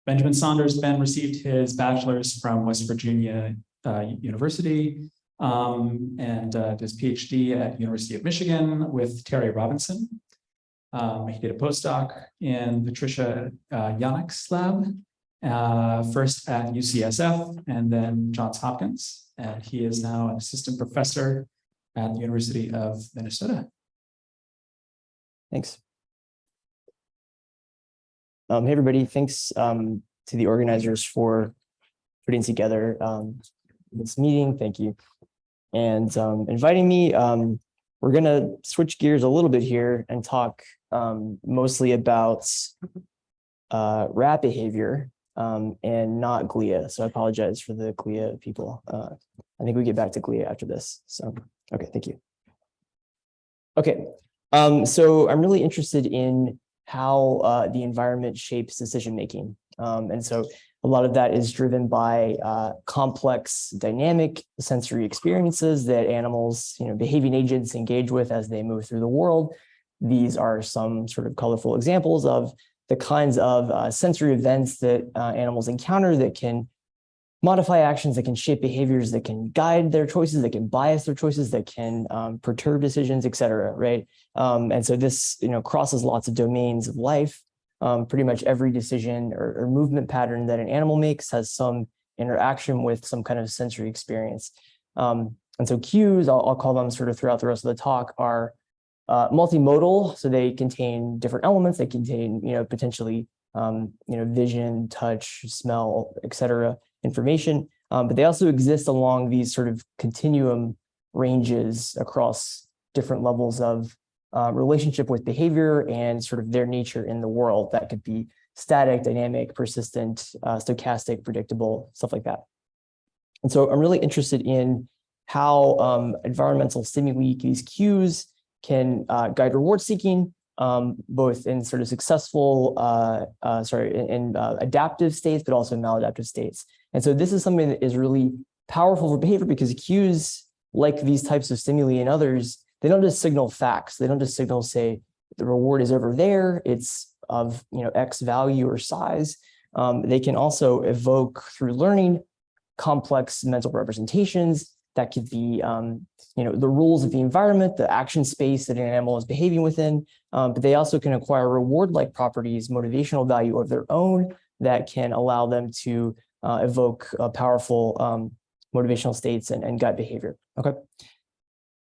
Benjamin Saunders. Ben received his bachelor's from West Virginia University and did his PhD at University of Michigan with Terry Robinson. He did a postdoc in Patricia Yannick's lab, first at UCSF and then Johns Hopkins. And he is now an assistant professor at the University of Minnesota. Thanks. Hey, everybody. Thanks to the organizers for putting together this meeting. Thank you. And inviting me. We're going to switch gears a little bit here and talk mostly about rat behavior and not glia. So I apologize for the glia people. I think we get back to glia after this. So, okay, thank you. Okay, so I'm really interested in how the environment shapes decision-making. And so a lot of that is driven by complex dynamic sensory experiences that animals, behaving agents engage with as they move through the world. These are some sort of colorful examples of the kinds of sensory events that animals encounter that can modify actions, that can shape behaviors, that can guide their choices, that can bias their choices, that can perturb decisions, et cetera, right? And so this, crosses lots of domains of life. Pretty much every decision or movement pattern that an animal makes has some interaction with some kind of sensory experience. And so cues, I'll call them sort of throughout the rest of the talk, are multimodal. So they contain different elements. They contain, potentially, vision, touch, smell, et cetera, information. But they also exist along these sort of continuum ranges across different levels of relationship with behavior and sort of their nature in the world. That could be static, dynamic, persistent, stochastic, predictable, stuff like that. And so I'm really interested in how environmental stimuli, these cues, can guide reward seeking, both in sort of successful, in adaptive states, but also maladaptive states. And so this is something that is really powerful for behavior because cues, like these types of stimuli and others, they don't just signal facts. They don't just signal, say, the reward is over there, it's of X value or size. They can also evoke through learning complex mental representations that could be the rules of the environment, the action space that an animal is behaving within, but they also can acquire reward-like properties, motivational value of their own that can allow them to evoke powerful motivational states and guide behavior. Okay.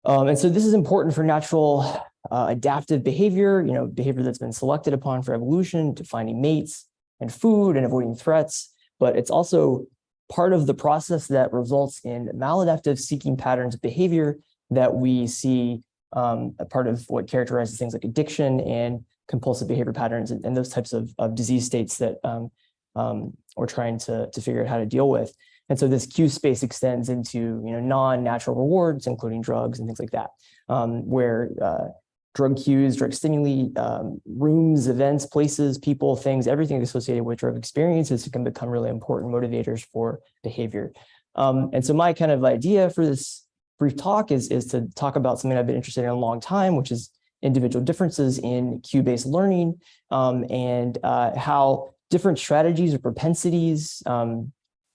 And so this is important for natural adaptive behavior, behavior that's been selected upon for evolution to finding mates and food and avoiding threats, but it's also part of the process that results in maladaptive seeking patterns of behavior that we see a part of what characterizes things like addiction and compulsive behavior patterns and those types of disease states that we're trying to figure out how to deal with. And so this cue space extends into non-natural rewards, including drugs and things like that, where drug cues, drug stimuli, rooms, events, places, people, things, everything associated with drug experiences can become really important motivators for behavior. And so my kind of idea for this brief talk is to talk about something I've been interested in a long time, which is individual differences in cue-based learning and how different strategies or propensities,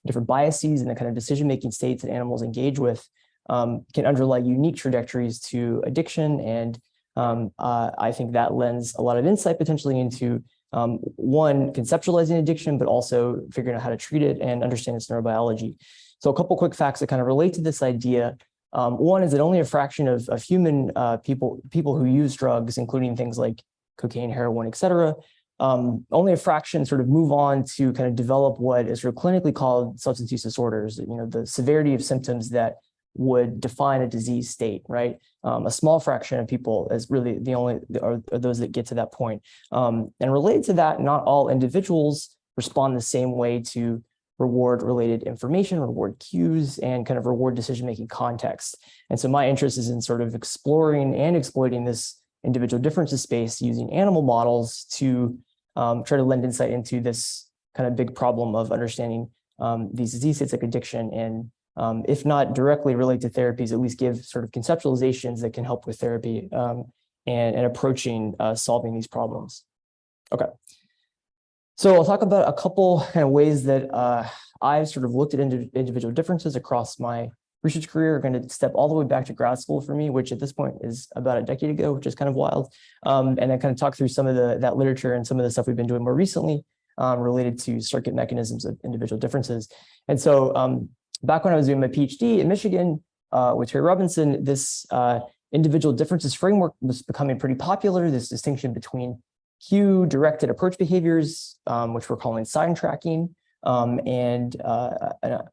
different biases and the kind of decision-making states that animals engage with can underlie unique trajectories to addiction. And I think that lends a lot of insight potentially into one, conceptualizing addiction, but also figuring out how to treat it and understand its neurobiology. So a couple quick facts that kind of relate to this idea. One is that only a fraction of human people who use drugs, including things like cocaine, heroin, et cetera, only a fraction sort of move on to kind of develop what is sort of clinically called substance use disorders, the severity of symptoms that would define a disease state, right? A small fraction of people is really the only, are those that get to that point. And related to that, not all individuals respond the same way to reward-related information, reward cues, and kind of reward decision-making context. And so my interest is in sort of exploring and exploiting this individual differences space using animal models to try to lend insight into this kind of big problem of understanding these disease states like addiction and if not directly relate to therapies, at least give sort of conceptualizations that can help with therapy and approaching solving these problems. Okay. So I'll talk about a couple kind of ways that I've sort of looked at individual differences across my research career. I'm going to step all the way back to grad school for me, which at this point is about a decade ago, which is kind of wild. And then kind of talk through some of that literature and some of the stuff we've been doing more recently related to circuit mechanisms of individual differences. And so back when I was doing my PhD in Michigan with Terry Robinson, this individual differences framework was becoming pretty popular, this distinction between cue-directed approach behaviors, which we're calling sign tracking, and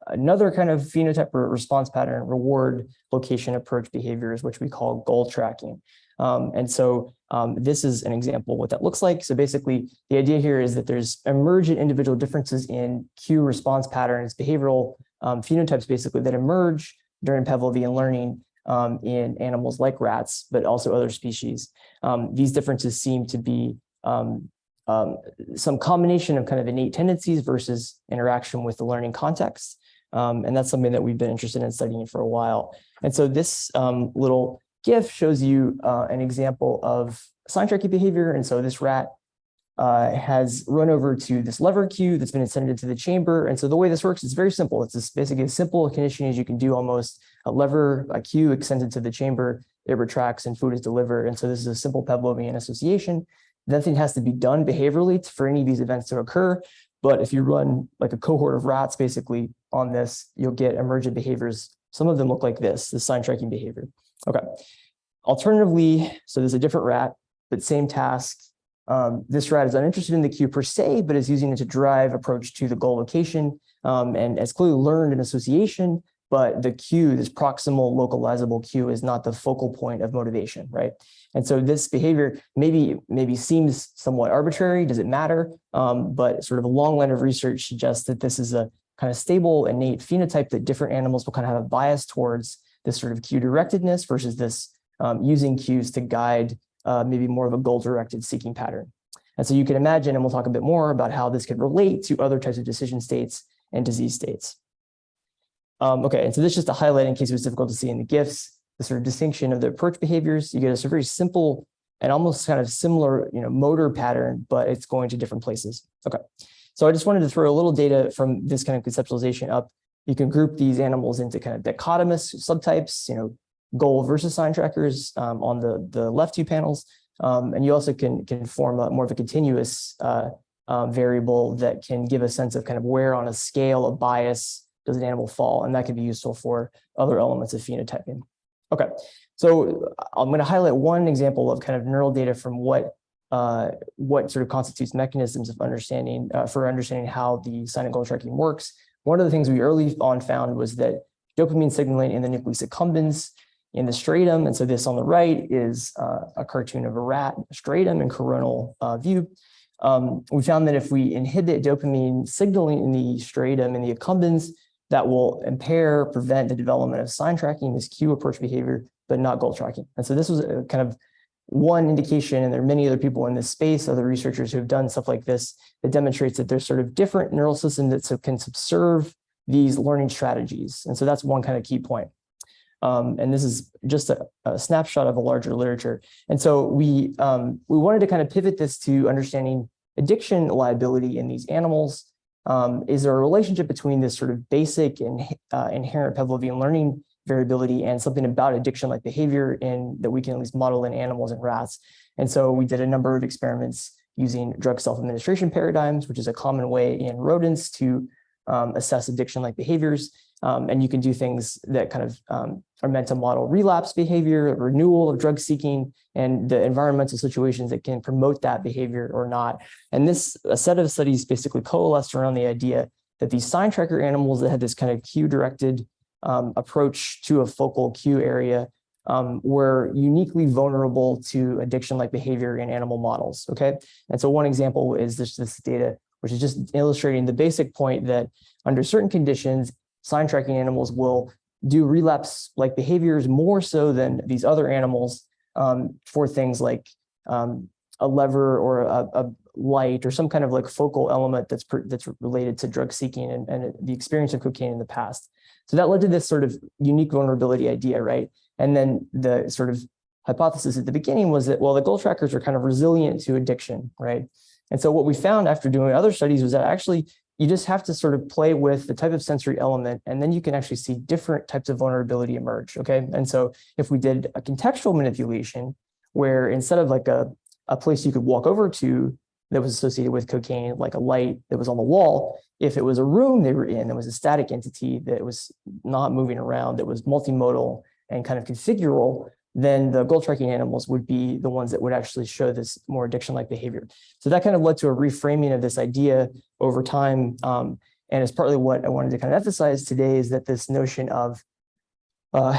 another kind of phenotype or response pattern, reward location approach behaviors, which we call goal tracking. And so this is an example of what that looks like. So basically, the idea here is that there's emergent individual differences in cue response patterns, behavioral phenotypes, basically, that emerge during Pavlovian learning in animals like rats, but also other species. These differences seem to be some combination of kind of innate tendencies versus interaction with the learning context. And that's something that we've been interested in studying for a while. And so this little GIF shows you an example of sign tracking behavior. And so this rat has run over to this lever cue that's been inserted to the chamber. And so the way this works is very simple. It's just basically as simple a conditioning as you can do almost. A cue extended to the chamber, it retracts and food is delivered. And so this is a simple Pavlovian association. Nothing has to be done behaviorally for any of these events to occur. But if you run like a cohort of rats basically on this, you'll get emergent behaviors. Some of them look like this sign tracking behavior. Okay. Alternatively, so there's a different rat, but same task. This rat is uninterested in the cue per se, but is using it to drive approach to the goal location and has clearly learned an association, but the cue, this proximal localizable cue, is not the focal point of motivation, right? And so this behavior maybe seems somewhat arbitrary. Does it matter? But sort of a long line of research suggests that this is a kind of stable, innate phenotype that different animals will kind of have a bias towards this sort of cue directedness versus this using cues to guide maybe more of a goal-directed seeking pattern. And so you can imagine, and we'll talk a bit more about how this could relate to other types of decision states and disease states. Okay, and so this is just a highlight in case it was difficult to see in the GIFs, the sort of distinction of the approach behaviors. You get a very simple and almost kind of similar, motor pattern, but it's going to different places. Okay, so I just wanted to throw a little data from this kind of conceptualization up. You can group these animals into kind of dichotomous subtypes, goal versus sign trackers on the left two panels. And you also can form more of a continuous variable that can give a sense of kind of where on a scale of bias does an animal fall, and that can be useful for other elements of phenotyping. Okay, so I'm going to highlight one example of kind of neural data from what sort of constitutes mechanisms of understanding for understanding how the sign and goal tracking works. One of the things we early on found was that dopamine signaling in the nucleus accumbens in the striatum, and so this on the right is a cartoon of a rat, striatum and coronal view. We found that if we inhibit dopamine signaling in the striatum and the accumbens, that will prevent the development of sign tracking, this cue approach behavior, but not goal tracking. And so this was a kind of one indication, and there are many other people in this space, other researchers who have done stuff like this, that demonstrates that there's sort of different neural systems that can subserve these learning strategies. And so that's one kind of key point. And this is just a snapshot of a larger literature. And so we wanted to kind of pivot this to understanding addiction liability in these animals. Is there a relationship between this sort of basic and inherent Pavlovian learning variability and something about addiction-like behavior that we can at least model in animals and rats? And so we did a number of experiments using drug self-administration paradigms, which is a common way in rodents to assess addiction-like behaviors. And you can do things that kind of are meant to model relapse behavior, renewal of drug seeking, and the environmental situations that can promote that behavior or not. And a set of studies basically coalesced around the idea that these sign tracker animals that had this kind of cue-directed approach to a focal cue area were uniquely vulnerable to addiction-like behavior in animal models, okay? And so one example is this data, which is just illustrating the basic point that under certain conditions, sign tracking animals will do relapse-like behaviors more so than these other animals for things like a lever or a light or some kind of like focal element that's related to drug seeking and the experience of cocaine in the past. So that led to this sort of unique vulnerability idea, right? And then the sort of hypothesis at the beginning was that, well, the goal trackers are kind of resilient to addiction, right? And so what we found after doing other studies was that actually you just have to sort of play with the type of sensory element, and then you can actually see different types of vulnerability emerge, okay? And so if we did a contextual manipulation, where instead of like a place you could walk over to that was associated with cocaine, like a light that was on the wall, if it was a room they were in, that was a static entity that was not moving around, that was multimodal and kind of configurable, then the goal tracking animals would be the ones that would actually show this more addiction-like behavior. So that kind of led to a reframing of this idea over time. And it's partly what I wanted to kind of emphasize today, is that this notion of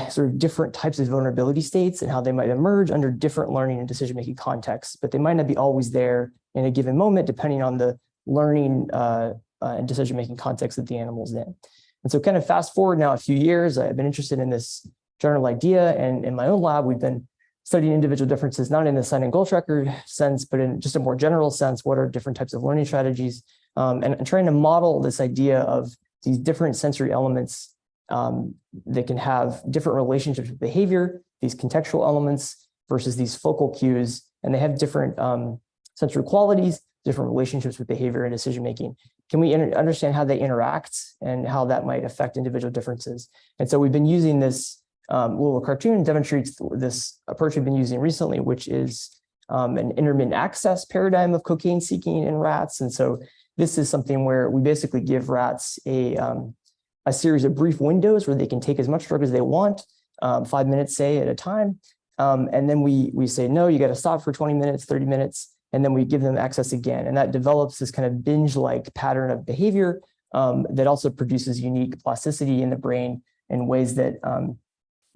sort of different types of vulnerability states and how they might emerge under different learning and decision-making contexts, but they might not be always there in a given moment, depending on the learning and decision-making context that the animal's in. And so kind of fast forward now a few years, I've been interested in this general idea, and in my own lab, we've been studying individual differences, not in the sign and goal tracker sense, but in just a more general sense. What are different types of learning strategies, and trying to model this idea of these different sensory elements that can have different relationships with behavior, these contextual elements versus these focal cues, and they have different sensory qualities, different relationships with behavior and decision-making. Can we understand how they interact and how that might affect individual differences? And so we've been using this little cartoon demonstrates this approach we've been using recently, which is an intermittent access paradigm of cocaine seeking in rats. And so this is something where we basically give rats a series of brief windows where they can take as much drug as they want, 5 minutes, say, at a time. And then we say, no, you got to stop for 20 minutes, 30 minutes, and then we give them access again. And that develops this kind of binge-like pattern of behavior that also produces unique plasticity in the brain in ways that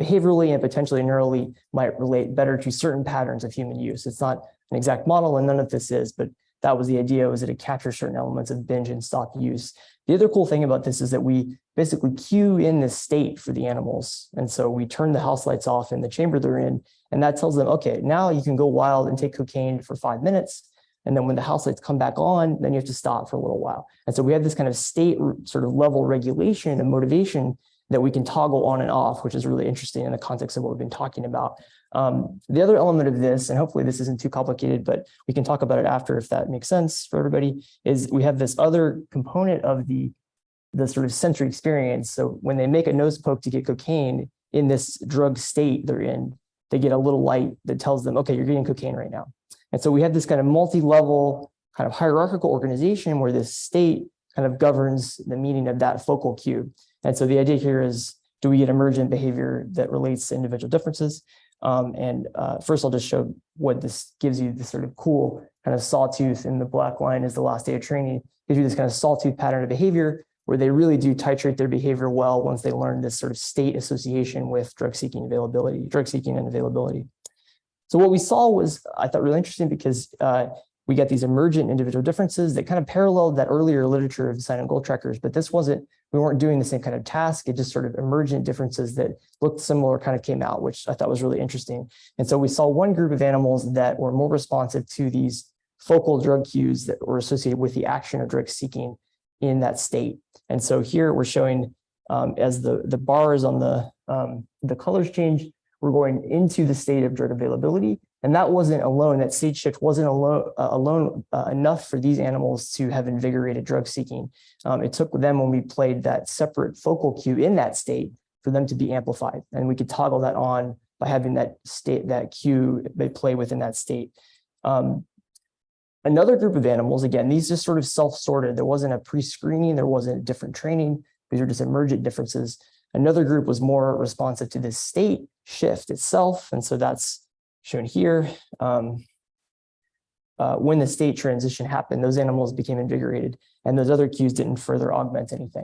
behaviorally and potentially neurally might relate better to certain patterns of human use. It's not an exact model, and none of this is, but that was the idea, was that it captures certain elements of binge and stalk use. The other cool thing about this is that we basically cue in this state for the animals. And so we turn the house lights off in the chamber they're in, and that tells them, okay, now you can go wild and take cocaine for 5 minutes. And then when the house lights come back on, then you have to stop for a little while. And so we have this kind of state sort of level regulation and motivation that we can toggle on and off, which is really interesting in the context of what we've been talking about. The other element of this, and hopefully this isn't too complicated, but we can talk about it after if that makes sense for everybody, is we have this other component of the sort of sensory experience. So when they make a nose poke to get cocaine in this drug state they're in, they get a little light that tells them, okay, you're getting cocaine right now. And so we have this kind of multi-level kind of hierarchical organization where this state kind of governs the meaning of that focal cue. And so the idea here is, do we get emergent behavior that relates to individual differences? First, I'll just show what this gives you, this sort of cool kind of sawtooth in the black line is the last day of training, gives you this kind of sawtooth pattern of behavior where they really do titrate their behavior well once they learn this sort of state association with drug seeking and availability. So what we saw was, I thought, really interesting because we got these emergent individual differences that kind of paralleled that earlier literature of sign and goal trackers, but we weren't doing the same kind of task. It just sort of emergent differences that looked similar kind of came out, which I thought was really interesting. And so we saw one group of animals that were more responsive to these focal drug cues that were associated with the action of drug seeking in that state. And so here we're showing as the bars on the colors change, we're going into the state of drug availability. And that wasn't alone, that state shift wasn't alone enough for these animals to have invigorated drug seeking. It took them, when we played that separate focal cue in that state, for them to be amplified. And we could toggle that on by having that state, that cue, they play within that state. Another group of animals, again, these just sort of self-sorted. There wasn't a pre-screening, there wasn't different training. These are just emergent differences. Another group was more responsive to this state shift itself. And so that's shown here. When the state transition happened, those animals became invigorated, and those other cues didn't further augment anything.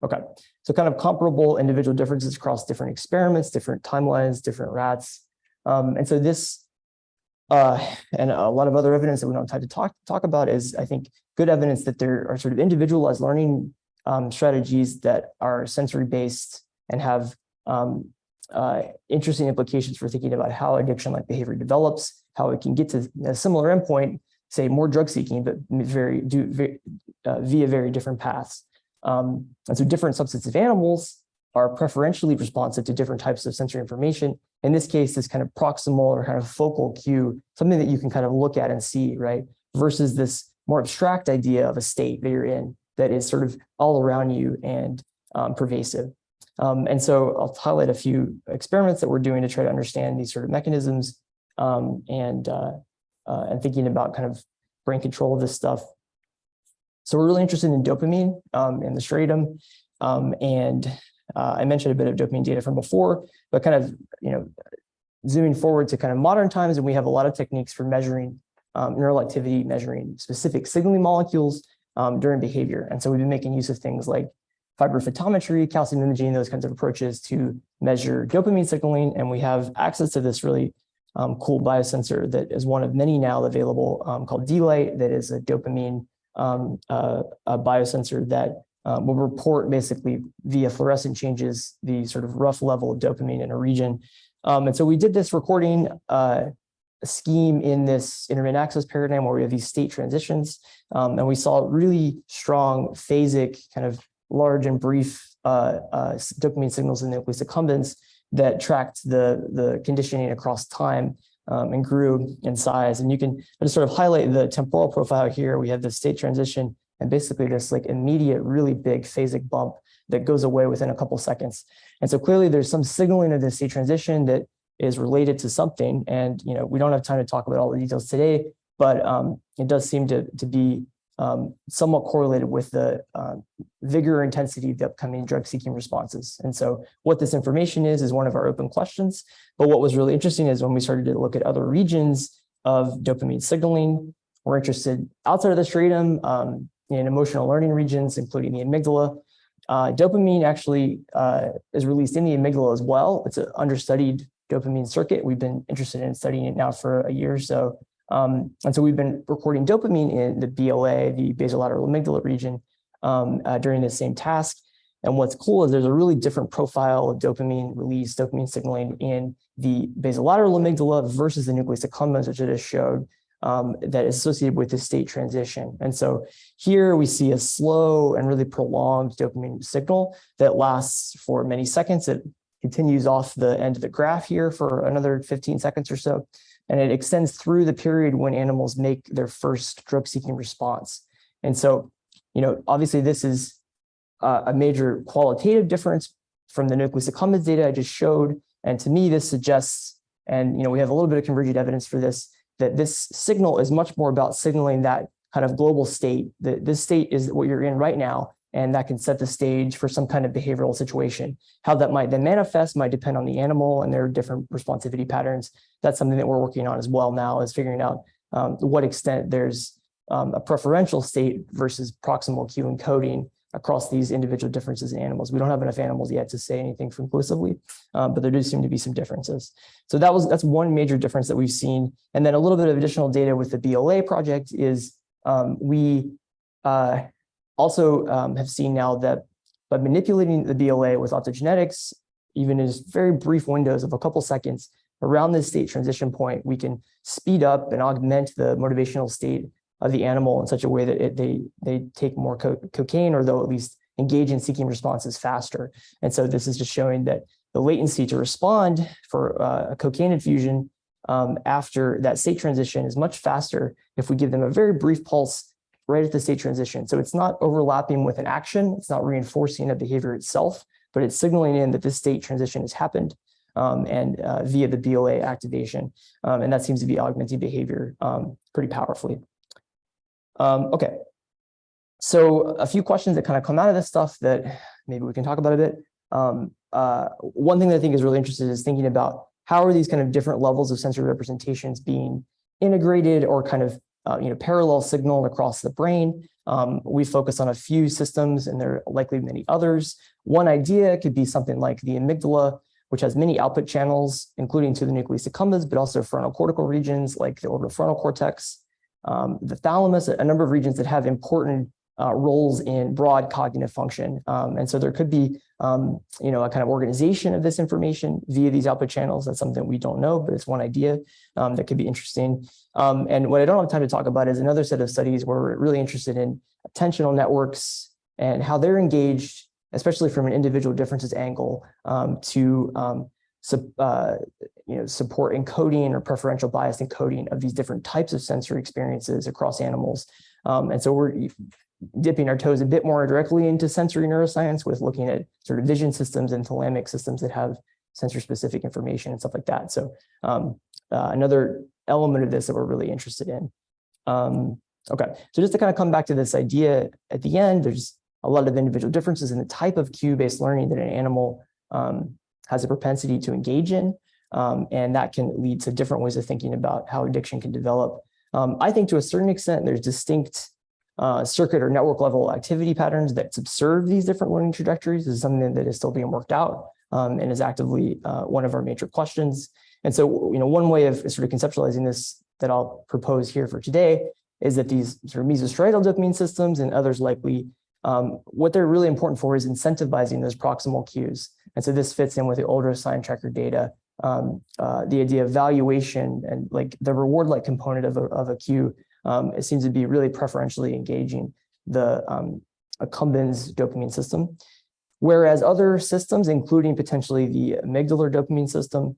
Okay, so kind of comparable individual differences across different experiments, different timelines, different rats. And so this, and a lot of other evidence that we don't have time to talk about is, I think, good evidence that there are sort of individualized learning strategies that are sensory-based and have interesting implications for thinking about how addiction-like behavior develops, how it can get to a similar endpoint, say more drug seeking, but via very different paths. And so different subsets of animals are preferentially responsive to different types of sensory information. In this case, this kind of proximal or kind of focal cue, something that you can kind of look at and see, right? Versus this more abstract idea of a state that you're in that is sort of all around you and pervasive. And so I'll highlight a few experiments that we're doing to try to understand these sort of mechanisms and thinking about kind of brain control of this stuff. So we're really interested in dopamine in the striatum. I mentioned a bit of dopamine data from before, but kind of, zooming forward to kind of modern times, and we have a lot of techniques for measuring neural activity, measuring specific signaling molecules during behavior. And so we've been making use of things like fiber photometry, calcium imaging, those kinds of approaches to measure dopamine signaling. And we have access to this really cool biosensor that is one of many now available called D-Light, that is a dopamine a biosensor that will report basically via fluorescent changes the sort of rough level of dopamine in a region. And so we did this recording scheme in this intermittent access paradigm where we have these state transitions. And we saw really strong phasic, kind of large and brief dopamine signals in the nucleus accumbens that tracked the conditioning across time and grew in size. And you can just sort of highlight the temporal profile here. We have the state transition and basically this like immediate, really big phasic bump that goes away within a couple seconds. And so clearly there's some signaling of this state transition that is related to something. And, we don't have time to talk about all the details today, but it does seem to be somewhat correlated with the vigor or intensity of the upcoming drug-seeking responses. And so what this information is one of our open questions. But what was really interesting is when we started to look at other regions of dopamine signaling, we're interested outside of the striatum in emotional learning regions, including the amygdala. Dopamine actually is released in the amygdala as well. It's an understudied dopamine circuit. We've been interested in studying it now for a year or so. And so we've been recording dopamine in the BLA, the basolateral amygdala region, during the same task. And what's cool is there's a really different profile of dopamine release, dopamine signaling in the basolateral amygdala versus the nucleus accumbens, which I just showed, that is associated with the state transition. And so here we see a slow and really prolonged dopamine signal that lasts for many seconds. It continues off the end of the graph here for another 15 seconds or so. And it extends through the period when animals make their first drug-seeking response. And so, obviously this is a major qualitative difference from the nucleus accumbens data I just showed. And to me, this suggests, and we have a little bit of convergent evidence for this, that this signal is much more about signaling that kind of global state, that this state is what you're in right now, and that can set the stage for some kind of behavioral situation. How that might then manifest might depend on the animal and their different responsivity patterns. That's something that we're working on as well now, is figuring out to what extent there's a preferential state versus proximal cue encoding across these individual differences in animals. We don't have enough animals yet to say anything conclusively, but there do seem to be some differences. So that's one major difference that we've seen. And then a little bit of additional data with the BLA project is we also have seen now that by manipulating the BLA with optogenetics, even in just very brief windows of a couple seconds around this state transition point, we can speed up and augment the motivational state of the animal in such a way that they take more cocaine, or they'll at least engage in seeking responses faster. And so this is just showing that the latency to respond for a cocaine infusion after that state transition is much faster if we give them a very brief pulse right at the state transition. So it's not overlapping with an action, it's not reinforcing a behavior itself, but it's signaling in that this state transition has happened via the BLA activation. And that seems to be augmenting behavior pretty powerfully. Okay, so a few questions that kind of come out of this stuff that maybe we can talk about a bit. One thing that I think is really interesting is thinking about how are these kind of different levels of sensory representations being integrated or kind of parallel signal across the brain. We focus on a few systems, and there are likely many others. One idea could be something like the amygdala, which has many output channels, including to the nucleus accumbens, but also frontal cortical regions like the orbital cortex. The thalamus, a number of regions that have important roles in broad cognitive function. And so there could be, a kind of organization of this information via these output channels. That's something we don't know, but it's one idea that could be interesting. And what I don't have time to talk about is another set of studies where we're really interested in attentional networks and how they're engaged, especially from an individual differences angle, to support encoding or preferential bias encoding of these different types of sensory experiences across animals. And so we're dipping our toes a bit more directly into sensory neuroscience with looking at sort of vision systems and thalamic systems that have sensor specific information and stuff like that. So another element of this that we're really interested in. Okay, so just to kind of come back to this idea at the end, there's a lot of individual differences in the type of cue-based learning that an animal has a propensity to engage in. And that can lead to different ways of thinking about how addiction can develop. I think to a certain extent, there's distinct circuit or network level activity patterns that subserve these different learning trajectories. This is something that is still being worked out and is actively one of our major questions. And so, one way of sort of conceptualizing this that I'll propose here for today is that these sort of mesostriatal dopamine systems and others likely, what they're really important for is incentivizing those proximal cues. And so this fits in with the older sign tracker data. The idea of valuation and like the reward-like component of a cue, it seems to be really preferentially engaging the accumbens dopamine system. Whereas other systems, including potentially the amygdala dopamine system,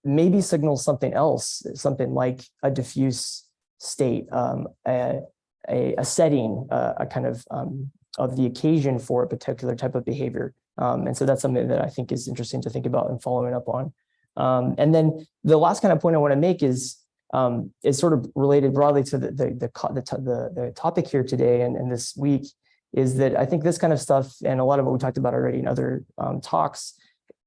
maybe signals something else, something like a diffuse state, a setting, a kind of the occasion for a particular type of behavior. And so that's something that I think is interesting to think about and following up on. And then the last kind of point I want to make is sort of related broadly to the topic here today and this week, is that I think this kind of stuff and a lot of what we talked about already in other talks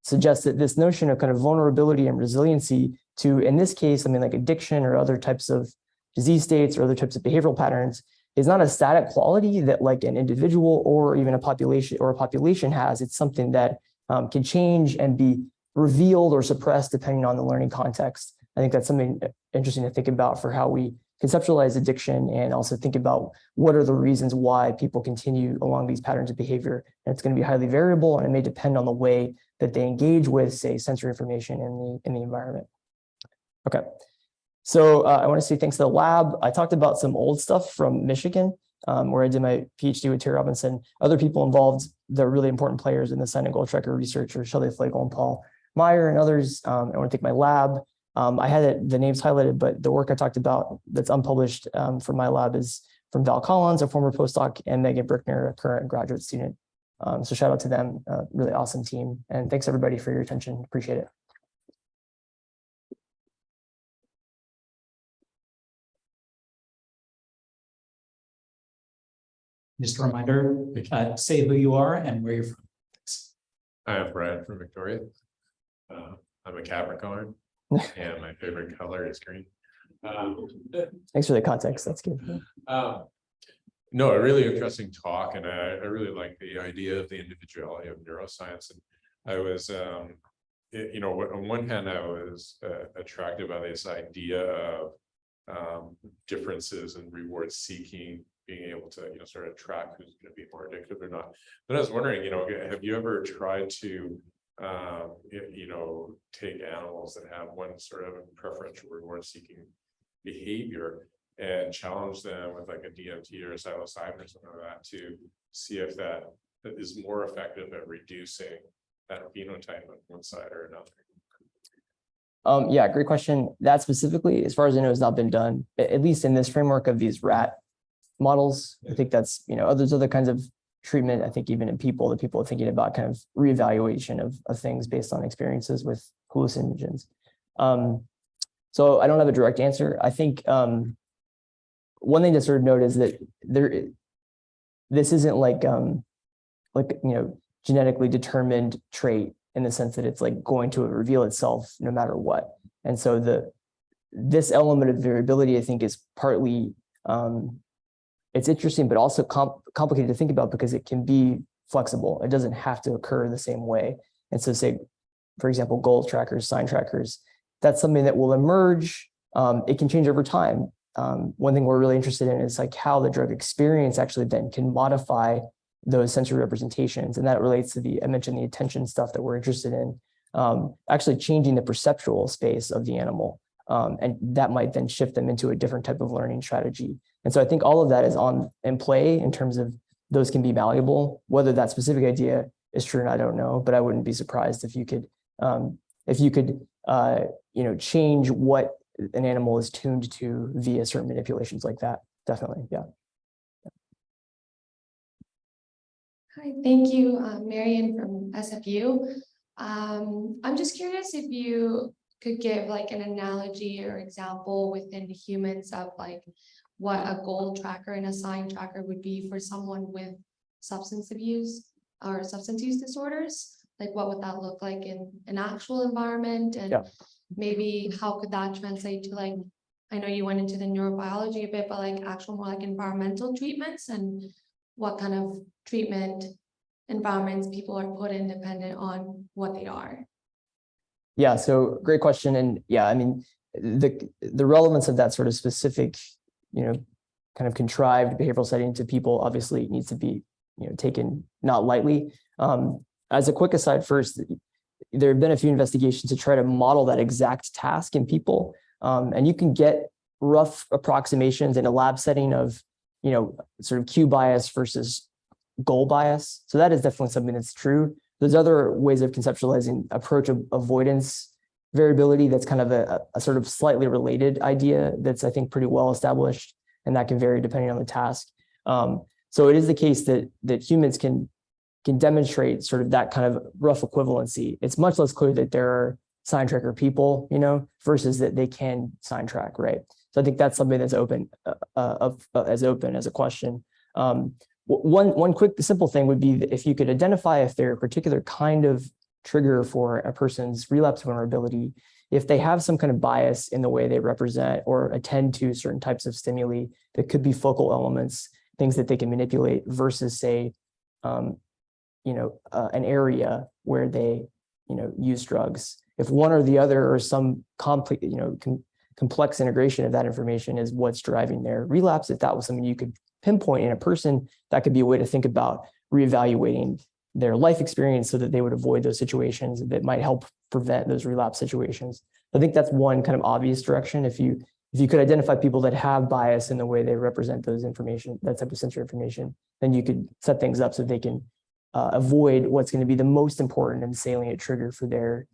suggests that this notion of kind of vulnerability and resiliency to, in this case, I mean, like addiction or other types of disease states or other types of behavioral patterns is not a static quality that like an individual or even a population has. It's something that can change and be revealed or suppressed depending on the learning context. I think that's something interesting to think about for how we conceptualize addiction and also think about what are the reasons why people continue along these patterns of behavior. And it's going to be highly variable and it may depend on the way that they engage with, say, sensory information in the environment. Okay. So I want to say thanks to the lab. I talked about some old stuff from Michigan, where I did my PhD with Terry Robinson. Other people involved, they're really important players in the sign and goal tracker research, or Shelley Flagel and Paul Meyer and others. I want to thank my lab. I had the names highlighted, but the work I talked about that's unpublished from my lab is from Val Collins, a former postdoc, and Megan Brickner, a current graduate student. So shout out to them, really awesome team. And thanks everybody for your attention. Appreciate it. Just a reminder, say who you are and where you're from. I'm Brad from Victoria. I'm a Capricorn, and my favorite color is green. Thanks for the context. That's good. No, a really interesting talk, and I really like the idea of the individuality of neuroscience. And I was, on one hand, I was attracted by this idea of differences in reward seeking, being able to, sort of track who's going to be more addictive or not. But I was wondering, have you ever tried to, take animals that have one sort of preferential reward seeking behavior and challenge them with like a DMT or a psilocybin or something like that to see if that is more effective at reducing that phenotype on one side or another? Yeah, great question. That specifically, as far as I know, has not been done, at least in this framework of these rat models. I think that's, there's other kinds of treatment. I think even in people, that people are thinking about kind of reevaluation of things based on experiences with hallucinogens. So I don't have a direct answer. I think one thing to sort of note is that this isn't like genetically determined trait in the sense that it's like going to reveal itself no matter what. And so this element of variability, I think, is partly it's interesting, but also complicated to think about because it can be flexible. It doesn't have to occur the same way. And so say, for example, goal trackers, sign trackers, that's something that will emerge. It can change over time. One thing we're really interested in is like how the drug experience actually then can modify those sensory representations. And that relates to I mentioned the attention stuff that we're interested in, actually changing the perceptual space of the animal. And that might then shift them into a different type of learning strategy. And so I think all of that is in play in terms of those can be malleable. Whether that specific idea is true, and I don't know, but I wouldn't be surprised if you could change what an animal is tuned to via certain manipulations like that. Definitely, yeah. Hi, thank you, Marian from SFU. I'm just curious if you could give like an analogy or example within humans of like what a goal tracker and a sign tracker would be for someone with substance abuse or substance use disorders. Like what would that look like in an actual environment, and maybe how could that translate to, like, I know you went into the neurobiology a bit, but like actual more like environmental treatments, and what kind of treatment environments people are put in dependent on what they are. Yeah, so great question. And yeah, I mean, the relevance of that sort of specific, kind of contrived behavioral setting to people obviously needs to be, taken not lightly. As a quick aside first, there have been a few investigations to try to model that exact task in people. And you can get rough approximations in a lab setting of, sort of cue bias versus goal bias. So that is definitely something that's true. There's other ways of conceptualizing approach of avoidance variability that's kind of a sort of slightly related idea that's, I think, pretty well established, and that can vary depending on the task. So it is the case that humans can demonstrate sort of that kind of rough equivalency. It's much less clear that there are sign tracker people, versus that they can sign track, right? So I think that's something that's open, as a question. One quick simple thing would be that if you could identify if there are a particular kind of trigger for a person's relapse vulnerability, if they have some kind of bias in the way they represent or attend to certain types of stimuli that could be focal elements, things that they can manipulate versus, say, an area where they, use drugs. If one or the other or some complex integration of that information is what's driving their relapse, if that was something you could pinpoint in a person, that could be a way to think about reevaluating their life experience so that they would avoid those situations that might help prevent those relapse situations. I think that's one kind of obvious direction. If you could identify people that have bias in the way they represent those information, that type of sensory information, then you could set things up so they can avoid what's going to be the most important and salient trigger for their,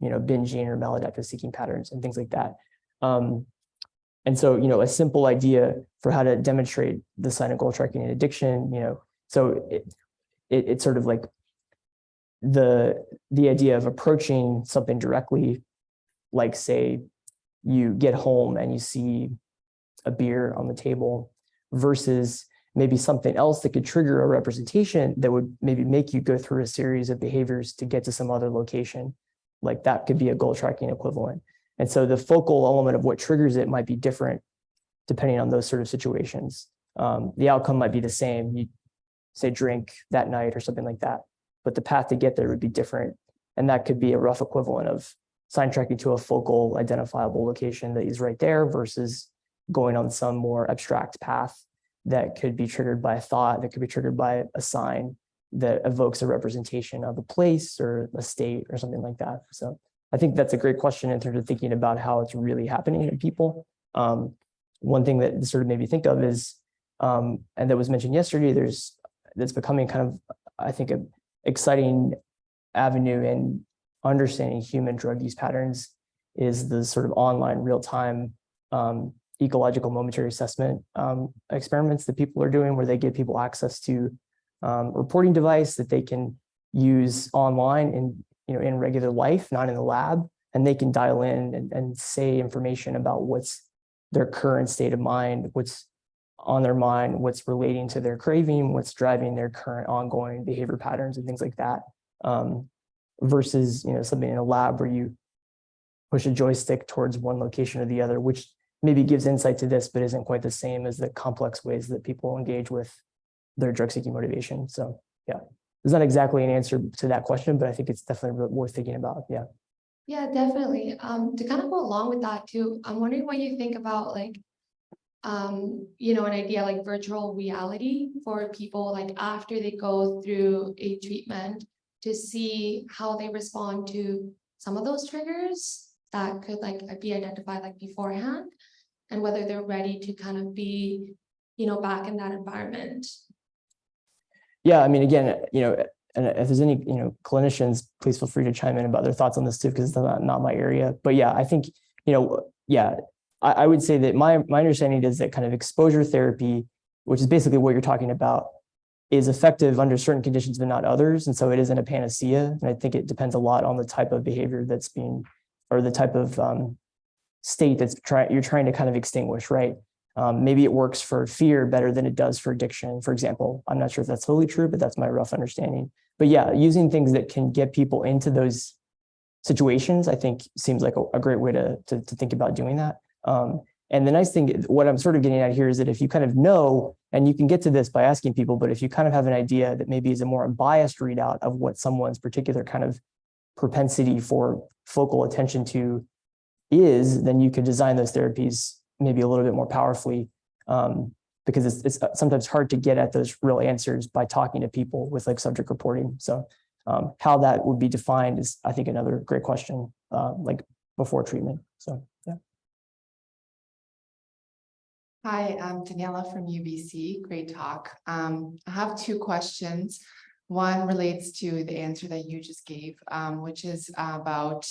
binging or maladaptive seeking patterns and things like that. And so, a simple idea for how to demonstrate the sign and goal tracking in addiction, so it's sort of like the idea of approaching something directly, like, say, you get home and you see a beer on the table versus maybe something else that could trigger a representation that would maybe make you go through a series of behaviors to get to some other location. Like that could be a goal tracking equivalent. And so the focal element of what triggers it might be different depending on those sort of situations. The outcome might be the same. You say drink that night or something like that, but the path to get there would be different. And that could be a rough equivalent of sign tracking to a focal identifiable location that is right there versus going on some more abstract path that could be triggered by a thought, that could be triggered by a sign that evokes a representation of a place or a state or something like that. So I think that's a great question in terms of thinking about how it's really happening in people. One thing that sort of made me think of is, and that was mentioned yesterday, that's becoming kind of, I think, an exciting avenue in understanding human drug use patterns is the sort of online real-time ecological momentary assessment experiments that people are doing, where they give people access to a reporting device that they can use online in regular life, not in the lab, and they can dial in and say information about what's their current state of mind, what's on their mind, what's relating to their craving, what's driving their current ongoing behavior patterns and things like that. Versus something in a lab where you push a joystick towards one location or the other, which maybe gives insight to this, but isn't quite the same as the complex ways that people engage with their drug-seeking motivation. So yeah, there's not exactly an answer to that question, but I think it's definitely worth thinking about. Yeah. Yeah, definitely. To kind of go along with that too, I'm wondering what you think about like, an idea like virtual reality for people, like after they go through a treatment, to see how they respond to some of those triggers that could like be identified like beforehand, and whether they're ready to kind of be, back in that environment. Yeah, I mean, again, if there's any, clinicians, please feel free to chime in about their thoughts on this too, because it's not my area. But yeah, I think, I would say that my understanding is that kind of exposure therapy, which is basically what you're talking about, is effective under certain conditions, but not others. And so it isn't a panacea. And I think it depends a lot on the type of behavior that's being, or the type of state you're trying to kind of extinguish, right? Maybe it works for fear better than it does for addiction, for example. I'm not sure if that's totally true, but that's my rough understanding. But yeah, using things that can get people into those situations, I think seems like a great way to think about doing that. And the nice thing, what I'm sort of getting at here is that if you kind of know, and you can get to this by asking people, but if you kind of have an idea that maybe is a more unbiased readout of what someone's particular kind of propensity for focal attention to is, then you could design those therapies maybe a little bit more powerfully, because it's sometimes hard to get at those real answers by talking to people with like subject reporting. So how that would be defined is, I think, another great question, like before treatment. So yeah. Hi, I'm Daniella from UBC. Great talk. I have two questions. One relates to the answer that you just gave, which is about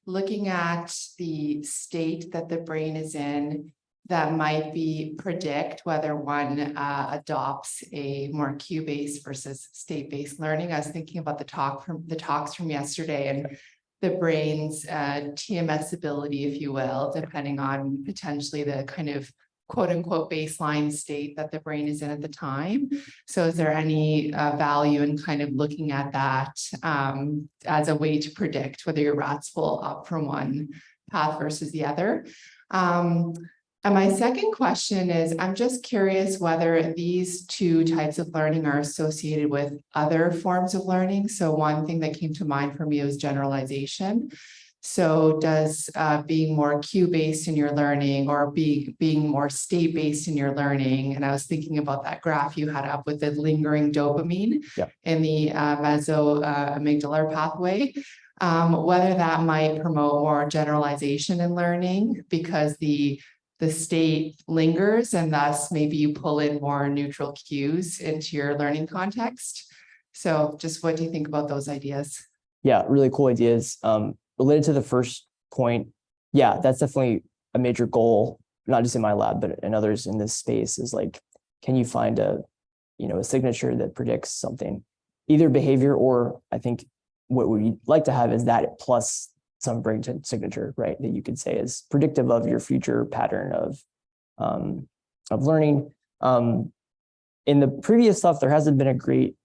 looking at the state that the brain is in that might predict whether one adopts a more cue-based versus state-based learning. I was thinking about the talks from yesterday and the brain's TMS ability, if you will, depending on potentially the kind of quote unquote baseline state that the brain is in at the time. So is there any value in kind of looking at that as a way to predict whether your rats will opt for one path versus the other? And my second question is, I'm just curious whether these two types of learning are associated with other forms of learning. So one thing that came to mind for me was generalization. So does being more cue-based in your learning or being more state-based in your learning, and I was thinking about that graph you had up with the lingering dopamine in the meso-amygdala pathway, whether that might promote more generalization in learning because the state lingers and thus maybe you pull in more neutral cues into your learning context. So just what do you think about those ideas? Yeah, really cool ideas. Related to the first point, yeah, that's definitely a major goal, not just in my lab, but in others in this space, is like, can you find a signature that predicts something, either behavior, or I think what we'd like to have is that plus some brain signature, right? That you could say is predictive of your future pattern of learning. In the previous stuff, there hasn't been a great,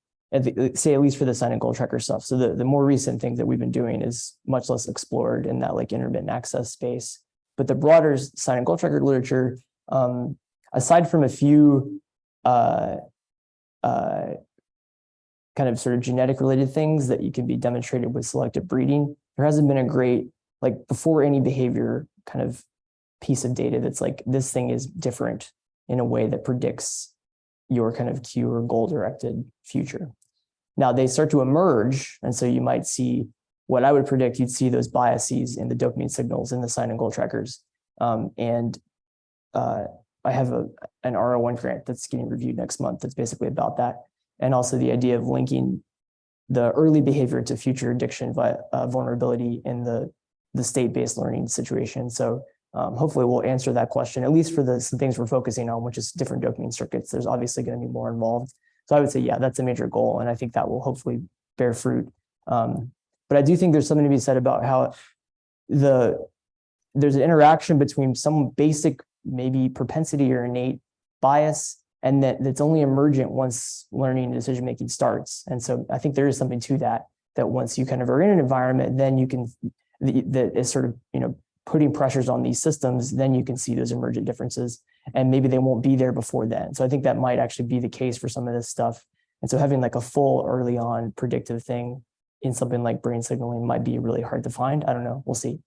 say at least for the sign and goal tracker stuff. So the more recent thing that we've been doing is much less explored in that like intermittent access space. But the broader sign and goal tracker literature, aside from a few kind of sort of genetic related things that you can be demonstrated with selective breeding, there hasn't been a great, like before any behavior kind of piece of data that's like, this thing is different in a way that predicts your kind of cue or goal directed future. Now they start to emerge. And so you might see what I would predict, you'd see those biases in the dopamine signals in the sign and goal trackers. I have an R01 grant that's getting reviewed next month. That's basically about that. And also the idea of linking the early behavior to future addiction vulnerability in the state-based learning situation. So hopefully we'll answer that question, at least for some things we're focusing on, which is different dopamine circuits. There's obviously going to be more involved. So I would say, yeah, that's a major goal. And I think that will hopefully bear fruit. But I do think there's something to be said about how there's an interaction between some basic, maybe propensity or innate bias, and that's only emergent once learning and decision-making starts. And so I think there is something to that once you kind of are in an environment, then you can, that is sort of, putting pressures on these systems, then you can see those emergent differences, and maybe they won't be there before then. So I think that might actually be the case for some of this stuff. And so having like a full early on predictive thing in something like brain signaling might be really hard to find. I don't know, we'll see.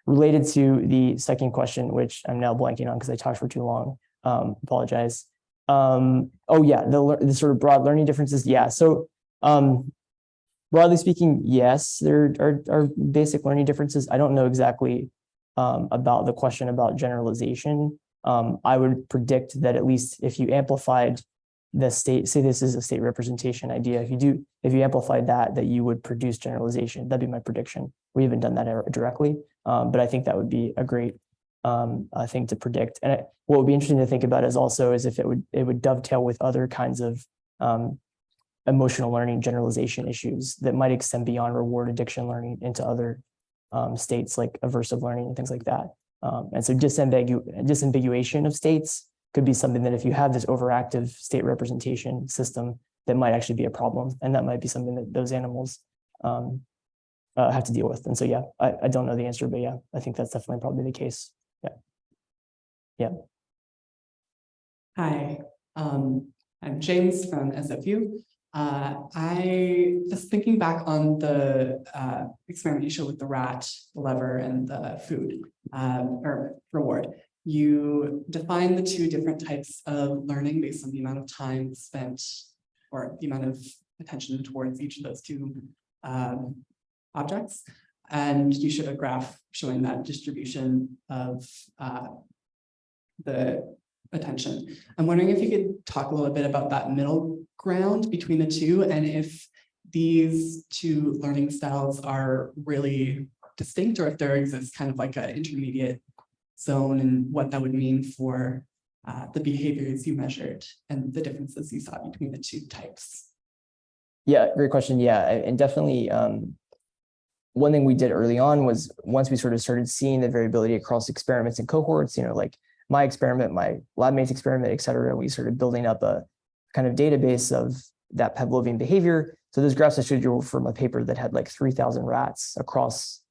Related to the second question, which I'm now blanking on because I talked for too long, apologize. Oh yeah, the sort of broad learning differences. Yeah, so broadly speaking, yes, there are basic learning differences. I don't know exactly about the question about generalization. I would predict that at least if you amplified the state, say this is a state representation idea. If you amplified that you would produce generalization. That'd be my prediction. We haven't done that directly, but I think that would be a great thing to predict. And what would be interesting to think about is if it would dovetail with other kinds of emotional learning generalization issues that might extend beyond reward addiction learning into other states like aversive learning and things like that. And so disambiguation of states could be something that if you have this overactive state representation system, that might actually be a problem. And that might be something that those animals have to deal with. And so, yeah, I don't know the answer, but yeah, I think that's definitely probably the case. Yeah. Yeah. Hi, I'm James from SFU. I just thinking back on the experiment you showed with the rat, the lever, and the food or reward. You define the two different types of learning based on the amount of time spent or the amount of attention towards each of those two objects. And you showed a graph showing that distribution of the attention. I'm wondering if you could talk a little bit about that middle ground between the two, and if these two learning styles are really distinct, or if there exists kind of like an intermediate zone, and what that would mean for the behaviors you measured and the differences you saw between the two types. Yeah, great question. Yeah, and definitely one thing we did early on was once we sort of started seeing the variability across experiments and cohorts, like my experiment, my lab mate's experiment, et cetera, we started building up a kind of database of that Pavlovian behavior. So those graphs I showed you were from a paper that had like 3,000 rats across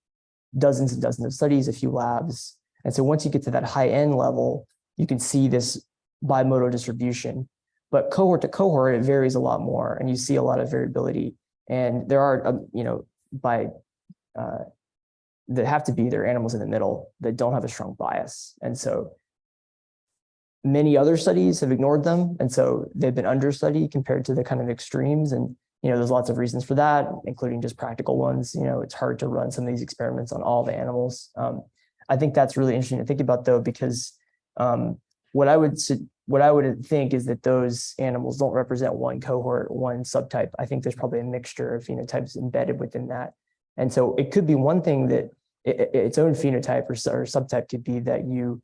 dozens and dozens of studies, a few labs. And so once you get to that high end level, you can see this bimodal distribution. But cohort to cohort, it varies a lot more, and you see a lot of variability. And there are, that have to be there are animals in the middle that don't have a strong bias. And so many other studies have ignored them. And so they've been understudied compared to the kind of extremes. And, there's lots of reasons for that, including just practical ones. It's hard to run some of these experiments on all the animals. I think that's really interesting to think about, though, because what I would think is that those animals don't represent one cohort, one subtype. I think there's probably a mixture of phenotypes embedded within that. And so it could be one thing that its own phenotype or subtype could be that you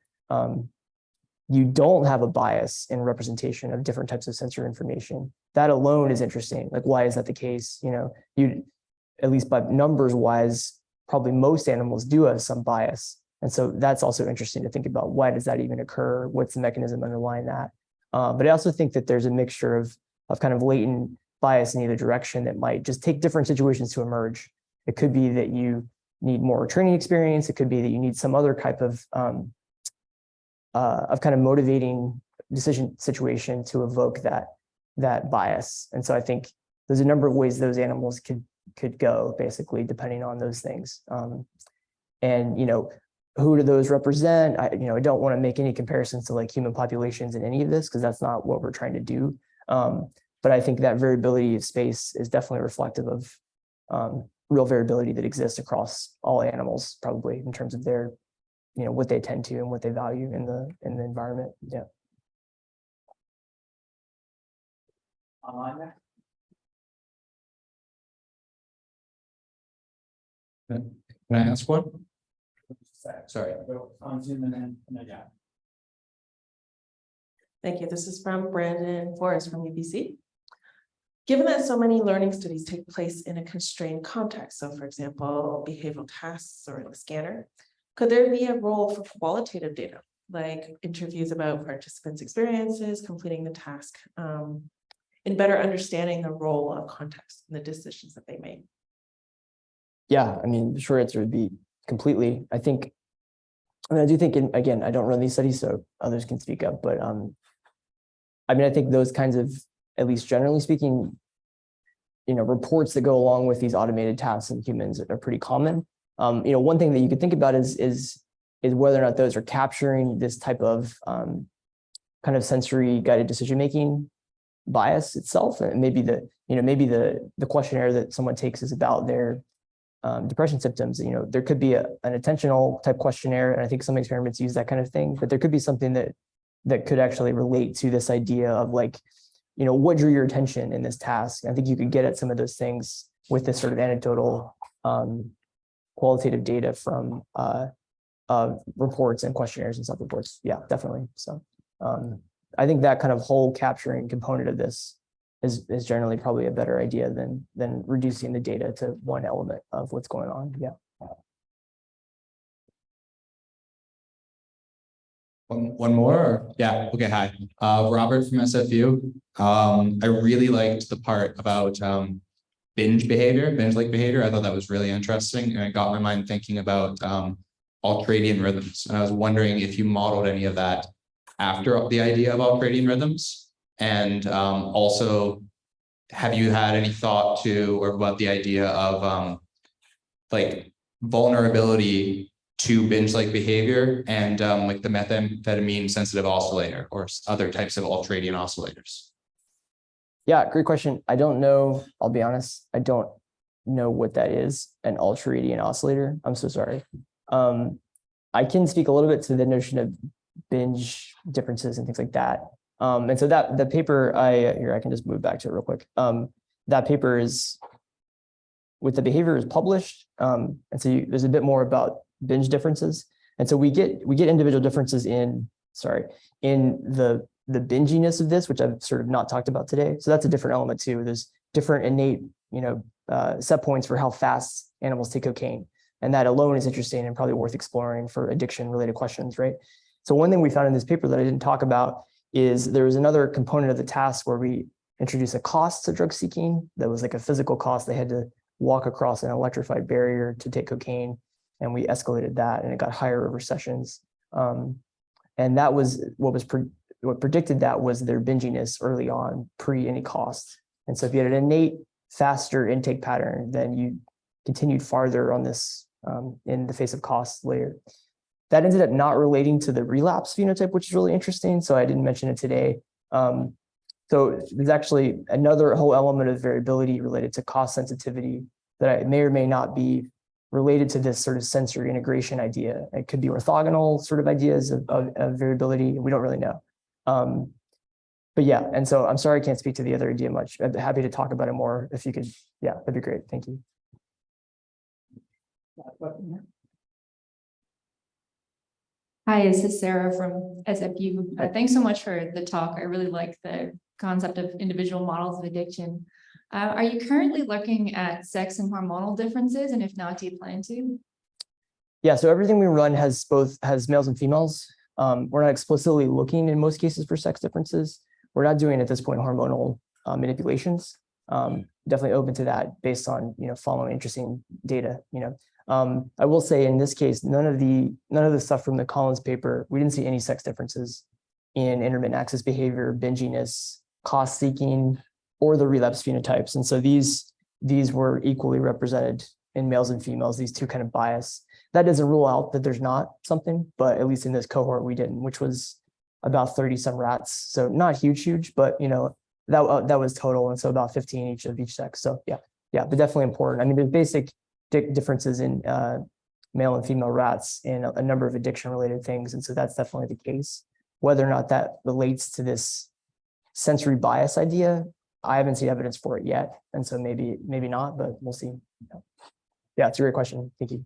don't have a bias in representation of different types of sensory information. That alone is interesting. Like, why is that the case? You, at least by numbers wise, probably most animals do have some bias. And so that's also interesting to think about. Why does that even occur? What's the mechanism underlying that? But I also think that there's a mixture of kind of latent bias in either direction that might just take different situations to emerge. It could be that you need more training experience. It could be that you need some other type of kind of motivating decision situation to evoke that bias. And so I think there's a number of ways those animals could go, basically, depending on those things. And who do those represent? I don't want to make any comparisons to like human populations in any of this, because that's not what we're trying to do. But I think that variability of space is definitely reflective of real variability that exists across all animals, probably in terms of their, what they tend to and what they value in the environment. Yeah. Can I ask one? Sorry. On Zoom and then yeah. Thank you. This is from Brandon Forrest from UBC. Given that so many learning studies take place in a constrained context, so for example, behavioral tasks or the scanner, could there be a role for qualitative data, like interviews about participants' experiences, completing the task, in better understanding the role of context and the decisions that they make? Yeah, I mean, the short answer would be completely. I do think, again, I don't run these studies, so others can speak up, but I think those kinds of, at least generally speaking, reports that go along with these automated tasks in humans are pretty common. One thing that you could think about is whether or not those are capturing this type of kind of sensory guided decision-making bias itself. And maybe the questionnaire that someone takes is about their depression symptoms. There could be an attentional type questionnaire, and I think some experiments use that kind of thing, but there could be something that could actually relate to this idea of like, what drew your attention in this task? I think you could get at some of those things with this sort of anecdotal qualitative data from reports and questionnaires and self-reports. Yeah, definitely. So I think that kind of whole capturing component of this is generally probably a better idea than reducing the data to one element of what's going on. Yeah. One more? Or? Yeah. Okay. Hi, Robert from SFU. I really liked the part about binge like behavior. I thought that was really interesting, and it got my mind thinking about ultradian rhythms. And I was wondering if you modeled any of that after the idea of ultradian rhythms, and also, have you had any thought to or about the idea of like vulnerability to binge-like behavior and like the methamphetamine sensitive oscillator or other types of ultradian oscillators? Yeah, great question. I don't know. I'll be honest. I don't know what that is, an ultradian oscillator. I'm so sorry. I can speak a little bit to the notion of binge differences and things like that. And so that the paper I can just move back to it real quick. That paper is with the behavior is published. And so there's a bit more about binge differences. And so we get individual differences in the binginess of this, which I've sort of not talked about today. So that's a different element too. There's different innate, set points for how fast animals take cocaine. And that alone is interesting and probably worth exploring for addiction related questions, right? So one thing we found in this paper that I didn't talk about is there was another component of the task where we introduced a cost to drug seeking. That was like a physical cost. They had to walk across an electrified barrier to take cocaine. And we escalated that, and it got higher over sessions. And that was what predicted that was their binginess early on, pre any cost. And so if you had an innate faster intake pattern, then you continued farther on this in the face of costs later. That ended up not relating to the relapse phenotype, which is really interesting. So I didn't mention it today. So there's actually another whole element of variability related to cost sensitivity that may or may not be related to this sort of sensory integration idea. It could be orthogonal sort of ideas of variability. We don't really know. But yeah, and so I'm sorry I can't speak to the other idea much. I'd be happy to talk about it more if you could. Yeah, that'd be great. Thank you. Hi, this is Sarah from SFU. Thanks so much for the talk. I really like the concept of individual models of addiction. Are you currently looking at sex and hormonal differences? And if not, do you plan to? Yeah, so everything we run has males and females. We're not explicitly looking in most cases for sex differences. We're not doing at this point hormonal manipulations. Definitely open to that based on following interesting data. I will say in this case, none of the stuff from the Collins paper, we didn't see any sex differences in intermittent access behavior, binginess, cost seeking, or the relapse phenotypes. And so these were equally represented in males and females, these two kind of bias. That doesn't rule out that there's not something, but at least in this cohort we didn't, which was about 30 some rats. So not huge, but that was total. And so about 15 each of each sex. So yeah, but definitely important. I mean, there's basic differences in male and female rats in a number of addiction related things. And so that's definitely the case. Whether or not that relates to this sensory bias idea, I haven't seen evidence for it yet. And so maybe not, but we'll see. Yeah, it's a great question. Thank you.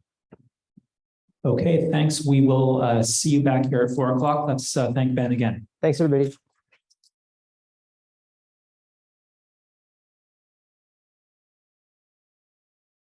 Okay, thanks. We will see you back here at 4 o'clock. Let's thank Ben again. Thanks, everybody.